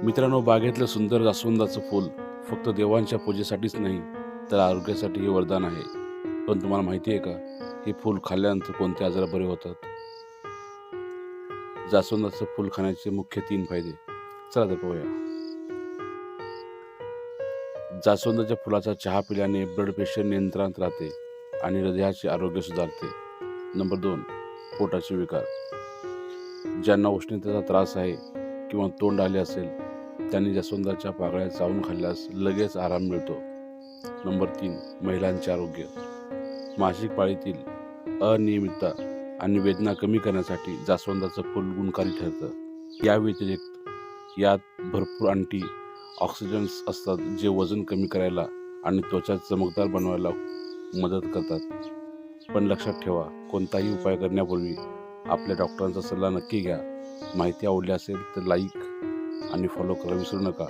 मित्रांनो, बागेतलं सुंदर जास्वंदाचं फूल फक्त देवांच्या पूजेसाठीच नाही, तर आरोग्यासाठीही वरदान आहे. पण तुम्हाला माहिती आहे का, हे फूल खाल्ल्यानंतर कोणते आजार बरे होतात? जास्वंदाचं फूल खाण्याचे मुख्य 3 फायदे. चला तर पाहूया. जास्वंदाच्या फुलाचा चहा पिल्याने ब्लड प्रेशर नियंत्रणात राहते आणि हृदयाचे आरोग्य सुधारते. नंबर 2, पोटाचे विकार. ज्यांना उष्णतेचा त्रास आहे किंवा तोंड आले असेल, त्यांनी जास्वंदाच्या पाकळ्या चावून खाल्ल्यास लगेच आराम मिळतो. नंबर 3, महिलांचे आरोग्य. मासिक पाळीतील अनियमितता आणि वेदना कमी करण्यासाठी जास्वंदाचं फूल गुणकारी ठरतं. या व्यतिरिक्त यात भरपूर अँटी ऑक्सिडंट्स असतात, जे वजन कमी करायला आणि त्वचा चमकदार बनवायला मदत करतात. पण लक्षात ठेवा, कोणताही उपाय करण्यापूर्वी आपल्या डॉक्टरांचा सल्ला नक्की घ्या. माहिती आवडली असेल तर लाईक आणि फॉलो करायला विसरू नका.